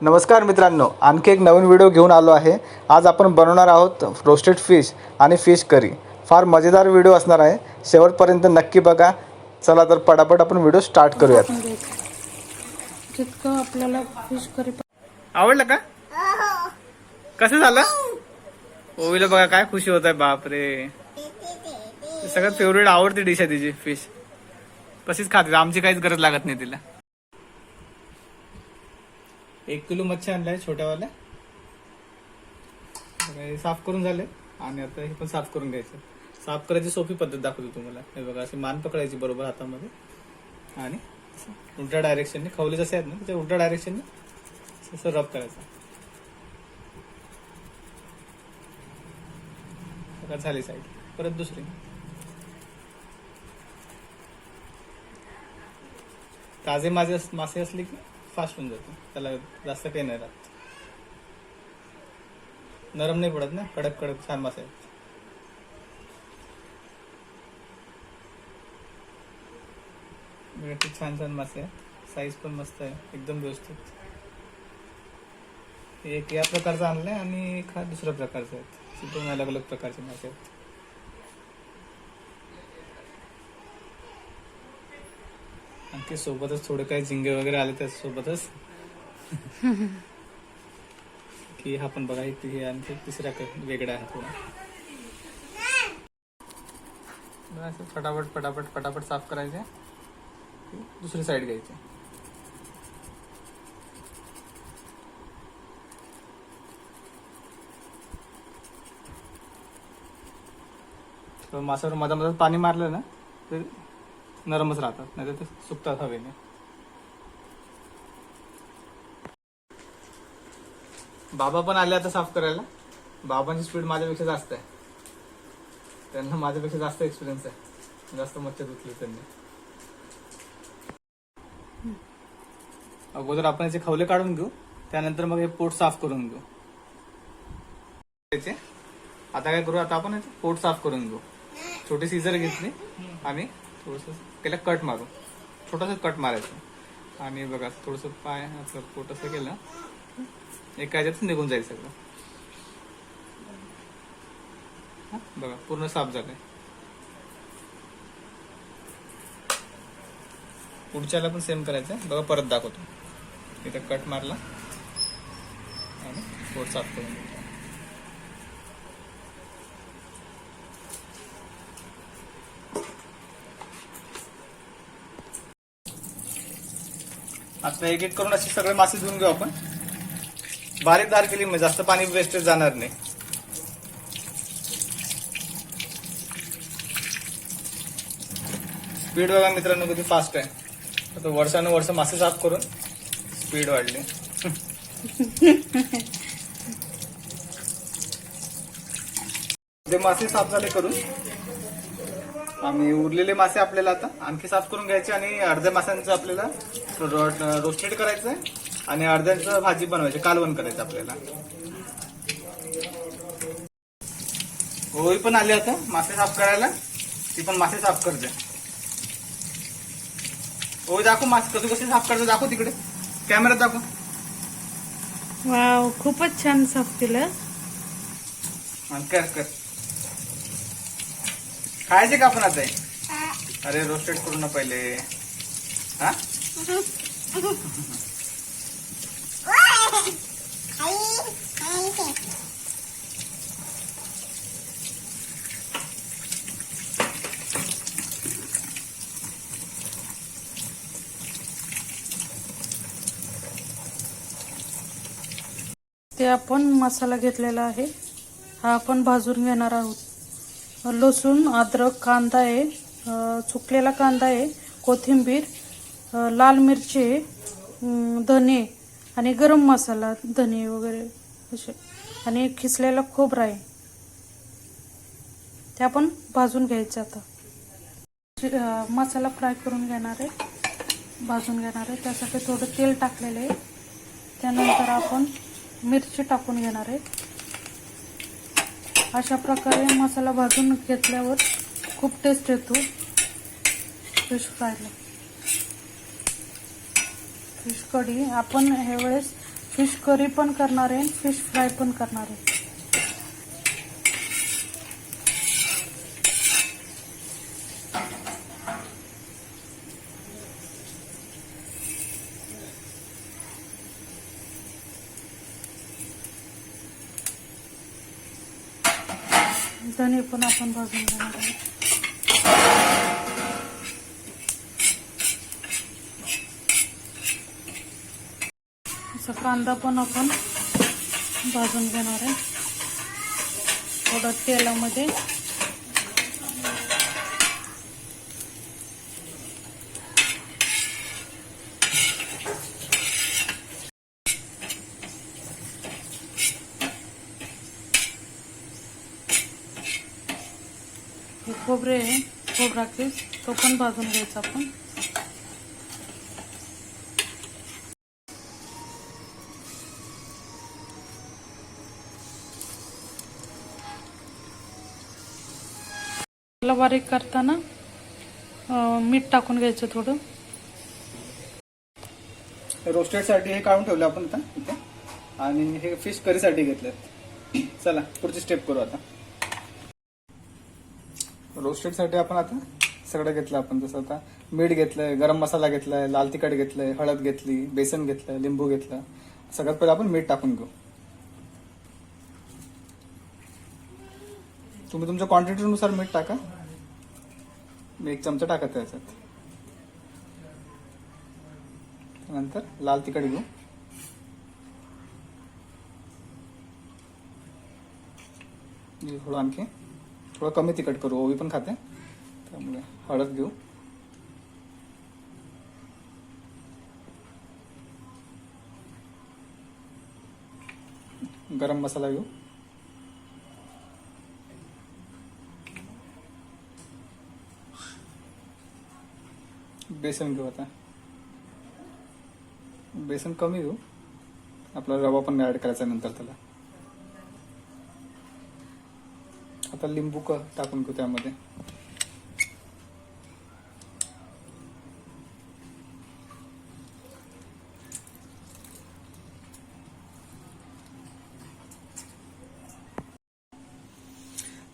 नमस्कार मित्रांनो, आणखी एक नवीन व्हिडिओ घेऊन आलो आहे। आज आपण बनवणार आहोत रोस्टेड फिश आणि फिश करी। फार मजेदार व्हिडिओ असणार आहे, शेवटपर्यंत नक्की बघा। चला तर पटापट आपण व्हिडिओ स्टार्ट करूयात। जितकं आपल्याला फिश करी आवडलं का? कसं झालं? ओवीला बघा काय खुशी होत आहे, बापरे। सगळ्यात फेवरेट आवडती डिश आहे तिची फिश। तशीच खाते, आमची काहीच गरज लागत नाही तिला। 1 किलो मच्छी आणलाय छोट्यावाल्या। साफ करून झाले आणि आता हे पण साफ करून घ्यायचं। साफ करायची सोपी पद्धत दाखवतो तुम्हाला। हे बघा, अशी मान पकडायची बरोबर हातामध्ये आणि उलट्या डायरेक्शनने, खवले जसे आहेत ना त्याच्या उलट्या डायरेक्शनने असं रब करायचं। बघा झाली साईड, परत दुसरी। ताजे मासे असले की फास्ट होऊन जाते, त्याला जास्त काही नाही राहत। नरम नाही पडत ना, कडक कडक छान मासे आहेत। छान छान मासे आहेत, साईज पण मस्त आहे, एकदम व्यवस्थित। एक या प्रकारचा आणलाय आणि एक हा दुसऱ्या प्रकारचा आहे। दोन अलग अलग प्रकारचे मासे आहेत। आणखी सोबतच थोडे काही झिंगे वगैरे आले त्या सोबतच की हा पण बघा, हे आणखी तिसरा वेगळा आहे थोडा। असं फटाफट फटाफट फटाफट साफ करायचे, दुसरी साईड घ्यायची। माशावर मधामध्ये पाणी मारलं ना तर नरमच राहतात, नाही तर ते सुकतात हवेने। बाबा पण आले आता साफ करायला। बाबांची स्पीड माझ्यापेक्षा जास्त आहे, त्यांना माझ्यापेक्षा जास्त एक्सपिरियन्स आहे, जास्त मच्छी धुतली त्यांनी। अगोदर आपण याचे खवले काढून घेऊ, त्यानंतर मग हे पोट साफ करून घेऊ। आता काय करू, आता आपण याचे पोट साफ करून घेऊ। छोटी सीझर घेतली आणि थोडस त्याला कट मारू, छोटासा कट मारायचं आणि बघा थोडस पाय असं पोट असं केलं, एका ह्याच्यात निघून जाईल सगळं। बघा पूर्ण साफ झालंय। पुढच्याला पण सेम करायचं। बघा परत दाखवतो, इथं कट मारला आणि पोट साफ करून घेतो। आता एक एक करून असे सगळे मासे धुवून घेऊ आपण। बारीक धार केली म्हणजे जास्त पाणी वेस्टेज जाणार नाही। स्पीड बघा मित्रांनो किती फास्ट आहे। आता वर्षानुवर्ष मासे साफ करून स्पीड वाढली। ते मासे साफ झाले करून आणि उरलेले मासे आपल्याला आता आणखी साफ करून घ्यायचे आणि अर्ध्या माशांचं आपल्याला रोस्टेड करायचंय आणि अर्ध्यांचं भाजी बनवायची, कालवण करायचं आपल्याला। होळी पण आली आता मासे साफ करायला, ती पण मासे साफ करते। हो दाखव मासे कसे साफ करते, दाखव तिकडे कॅमेऱ्यात दाखव। वाव, खूपच छान साफ केलं। कर कर, खायचे का आपण आता? अरे रोस्टेड करू ना पहिले। हा ते आपण मसाला घेतलेला आहे, हा आपण भाजून घेणार आहोत। लसूण, अद्रक, कांदा आहे, सुकलेला कांदा आहे, कोथिंबीर, लाल मिरची, धने आणि गरम मसाला, धने वगैरे असे, आणि खिसलेला खोबरा आहे। ते आपण भाजून घ्यायचं। आता मसाला फ्राय करून घेणार आहे, भाजून घेणार आहे। त्यासाठी थोडं तेल टाकलेलं आहे। त्यानंतर आपण मिरची टाकून घेणार आहे। अशा प्रकारे मसाला भाजून घेतल्यावर खूप टेस्ट येतो फिश फ्रायला। फिश कढी आपण ह्या वेळेस फिश करी पण करणार आहे, फिश फ्राय पण करणार आहे. धने पण आपण भाजून घेणार आहे. असा कांदा पण आपण भाजून घेणार आहे थोडं तेलामध्ये. हे खोबरे आहे, खोबरा किस तो पण भाजून घ्यायचा आपण. त्याला बारीक करताना मीठ टाकून घ्यायचं थोडं. रोस्टेडसाठी हे काढून ठेवलं आपण आता इथे, आणि हे फिश करीसाठी घेतलेत. चला पुढची स्टेप करू आता. रोस्टेडसाठी आपण आता सगळं घेतलं आपण. जसं आता मीठ घेतलंय, गरम मसाला घेतलाय, लाल तिखट घेतलंय, हळद घेतली, बेसन घेतलं, लिंबू घेतलं. सगळ्यात पहिला आपण मीठ टाकून घेऊ. तुम्ही तुमच्या क्वांटिटीनुसार मीठ टाका. मी 1 चमचा टाकत त्याच्यात. नंतर लाल तिखट घेऊ. थोडं आणखी थोडं कमी तिखट करू, ओवी पण खाते त्यामुळे. हळद घेऊ. गरम मसाला घेऊ. बेसन घेऊ. आता बेसन कमी घेऊ, आपला रवा पण ऍड करायचा नंतर त्याला. आता लिंबू टाकून घेऊ त्यामध्ये.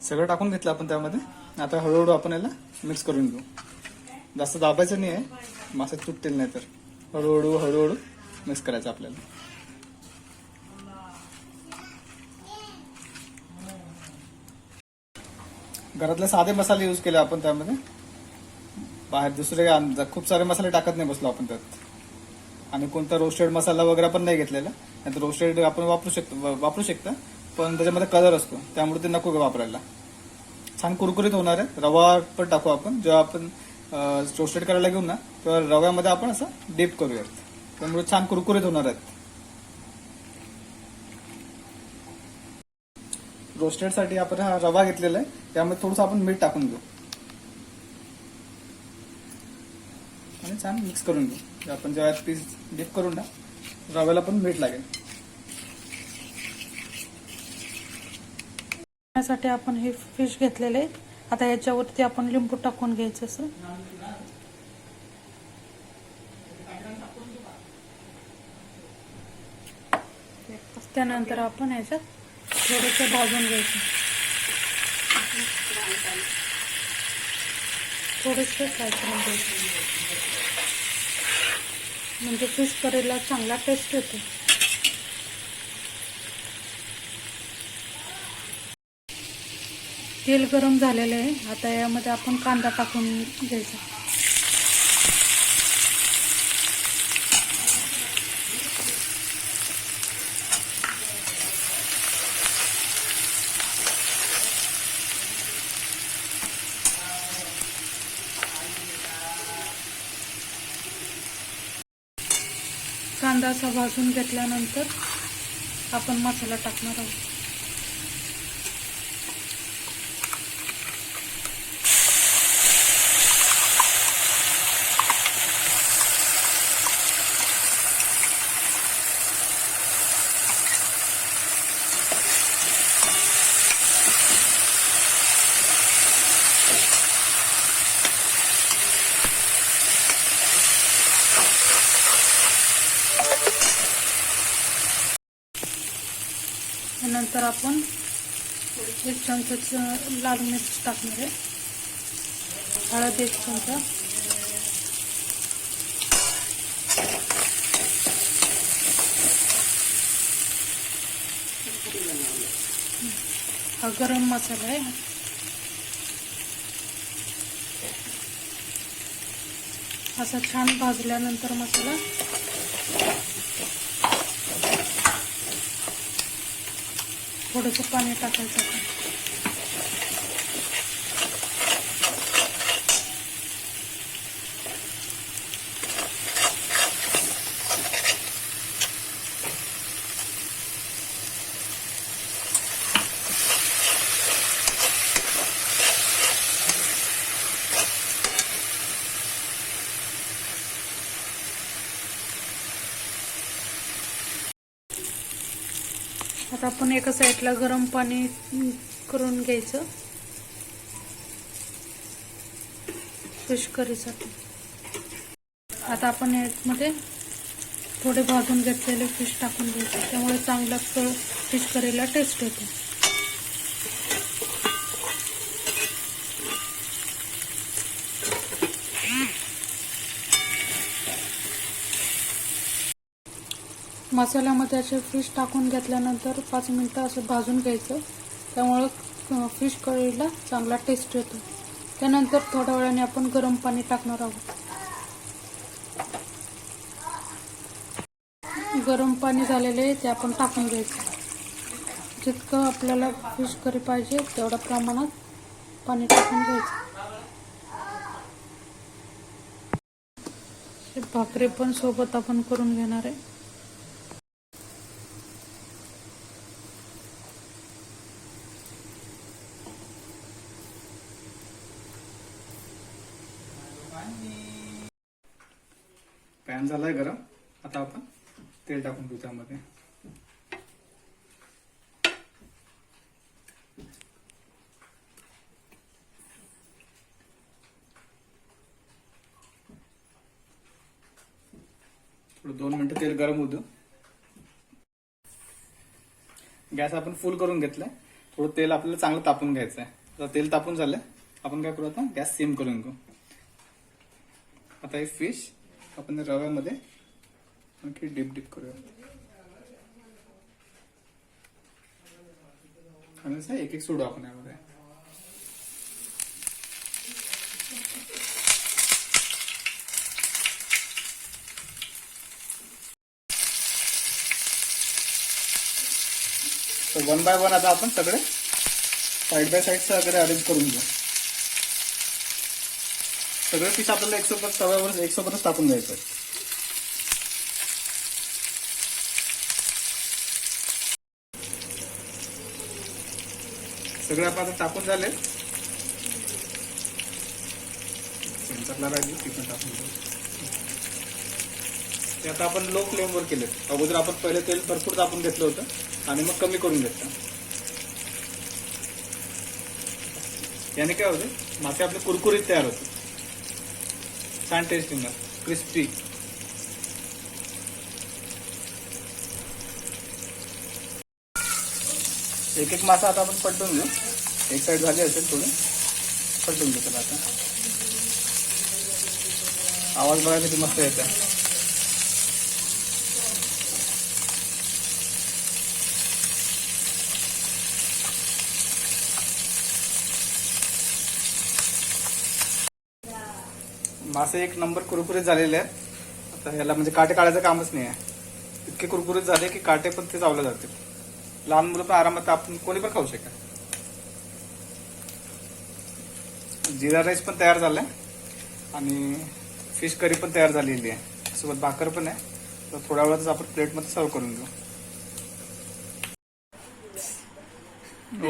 सगळं टाकून घेतलं आपण त्यामध्ये. आता हळूहळू आपण याला मिक्स करून घेऊ. जास्त दाबायचं नाही आहे, मासे तुटतील नाही तर. हळूहळू हळूहळू मिक्स करायचं आपल्याला. घरातले साधे मसाले यूज केले आपण त्यामध्ये. बाहेर दुसरे खूप सारे मसाले टाकत नाही बसलो आपण त्यात. आणि कोणता रोस्टेड मसाला वगैरे पण नाही घेतलेला. नाही तर रोस्टेड आपण वापरू शकता पण त्याच्यामध्ये कलर असतो, त्यामुळे ते नको वापरायला. छान कुरकुरीत होणार आहे. रवा पण टाकू आपण. जेव्हा आपण रोस्टेड करायला घेऊ ना तेव्हा रव्यामध्ये आपण असं डीप करूयात, त्यामुळे छान कुरकुरीत होणार आहेत. रोस्टेडसाठी आपण हा रवा घेतलेला आहे, त्यामध्ये थोडंसं आपण मीठ टाकून घेऊ आणि छान मिक्स करून घेऊ. आपण जेव्हा पीस डीप करून ना रव्याला पण मीठ लागेल. साठी आपण हे फिश घेतलेले आहे. आता याच्यावरती आपण लिंबू टाकून घ्यायचं असं. त्यानंतर आपण याच्यात थोडंसं भाजून घ्यायचं. थोडंसं फ्राय करून घ्यायचं, म्हणजे फिश करीला चांगला टेस्ट येतो. तेल गरम झालेलं आहे. आता यामध्ये आपण कांदा टाकून घ्यायचा. कांदा असा भाजून घेतल्यानंतर आपण मसाला टाकणार आहोत. त्यानंतर आपण 1 चमचा लाल मिरच टाकणार आहे, हळद 1 चमचा, हा गरम मसाला आहे, असा छान भाजल्यानंतर मसाला थोडंसं पाणी टाकायचं आहे. आता आपण एका साईडला गरम पाणी करून घ्यायचं फिश करीसाठी. आता आपण यामध्ये थोडे भाजून घेतलेले फिश टाकून घ्यायचे, त्यामुळे चांगला फिश करीला टेस्ट येते. मसाल्यामध्ये असे फिश टाकून घेतल्यानंतर 5 मिनिटं असं भाजून घ्यायचं, त्यामुळं फिश करीला चांगला टेस्ट येतो. त्यानंतर थोड्या वेळाने आपण गरम पाणी टाकणार आहोत. गरम पाणी झालेले ते आपण टाकून घ्यायचं. जितकं आपल्याला फिश करी पाहिजे तेवढ्या प्रमाणात पाणी टाकून घ्यायचं. भाकरी पण सोबत आपण करून घेणार आहे. पॅन झालाय गरम. आता आपण तेल टाकून घेऊ त्यामध्ये. थोडं 2 मिनिटं तेल गरम होऊ देऊ. गॅस आपण फुल करून घेतलाय. थोडं तेल आपल्याला चांगलं तापून घ्यायचं आहे. आता तेल तापून झालंय, आपण काय करू आता गॅस सिम करून घेऊ. आता हे फिश आपण रव्यामध्ये आणखी डीप करूया. आणि एक एक सोडू आपण यामध्ये. तर 1 बाय 1 आता आपण सगळे साइड बाय साइड सगळे अरेंज करून घेऊ. सगळे पीस आपल्याला एकसोबत तव्यावर एकसोबतच टाकून द्यायचं. सगळे आपण आता टाकून झाले. सेंटरला राहिली ती पण टाकून घेऊ. ते आता आपण लो फ्लेमवर केले. अगोदर आपण पहिले तेल भरपूर तापून घेतलं होतं आणि मग कमी करून घेतलं. याने काय होते, मासे आपले कुरकुरीत तयार होते, छान टेस्ट येणार, क्रिस्पी. एक एक मासा आता आपण पलटून घेऊ. एक साइड झाली असेल थोडी, पलटून घेऊ त्याला. आता आवाज बघा किती मस्त येत आहे. मासे एक नंबर कुरकुरीत झालेले आहेत. आता ह्याला म्हणजे काटे काढायचं कामच नाही आहे. इतके कुरकुरीत झाले की काटे पण ते चावले जातील. लहान मुलं पण आरामात आपण कोणी पण खाऊ शकेल. जिरा राईस पण तयार झालाय आणि फिश करी पण तयार झालेली आहे. सोबत भाकर पण आहे. तर थोड्या वेळातच आपण प्लेटमध्ये सर्व करून घेऊ.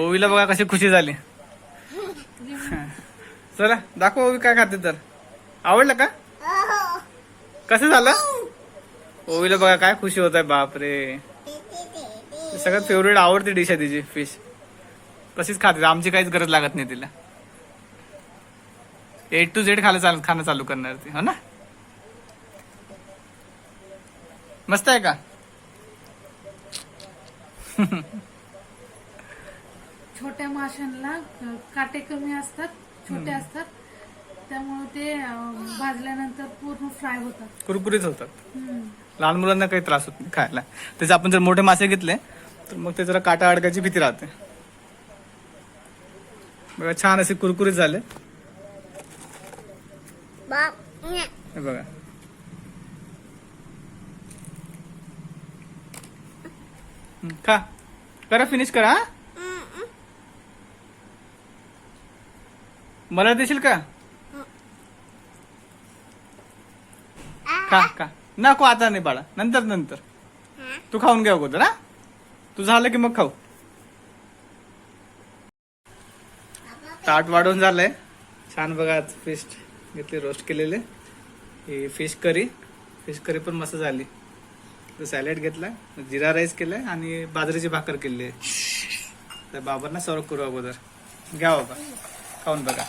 ओवीला बघा कशी खुशी झाली. चला दाखव ओवी काय खाते. तर आवडलं का? कसं झालं? ओवीला बघा काय खुशी होत आहे. बापरे, सगळ्यात फेवरेट आवडती डिश आहे तिची फिश. कशीच खाते, आमची काहीच गरज लागत नाही तिला. A to Z खाणं चालू करणार ती, हो ना? मस्त आहे का? छोट्या माशांना काटे कमी असतात, छोटे असतात, त्यामुळे ते भाजल्यानंतर पूर्ण फ्राय होतात. कुरकुरीत होतात. हम्म. लहान मुलांना काही त्रास होत नाही खायला. त्याचे आपण जर मोठे मासे घेतले तर मग ते जरा काटा अडकायची भीती राहते. बघा छान असे कुरकुरीत झाले. हे बघा खा, करा फिनिश करा. मला देशील का? खा खा. नको आता नाही बाळा, नंतर नंतर. तू खाऊन घ्या अगोदर. हा तू झालं की मग खाऊ. ताट वाढवून झालंय छान. बघा आज फिश घेतले रोस्ट केलेले. ही फिश करी पण मस्त झाली. सॅलेड घेतलाय, जिरा राईस केलाय आणि बाजरीची भाकर केली आहे. तर बाबांना सर्व करू अगोदर. घ्या बाबा खाऊन बघा.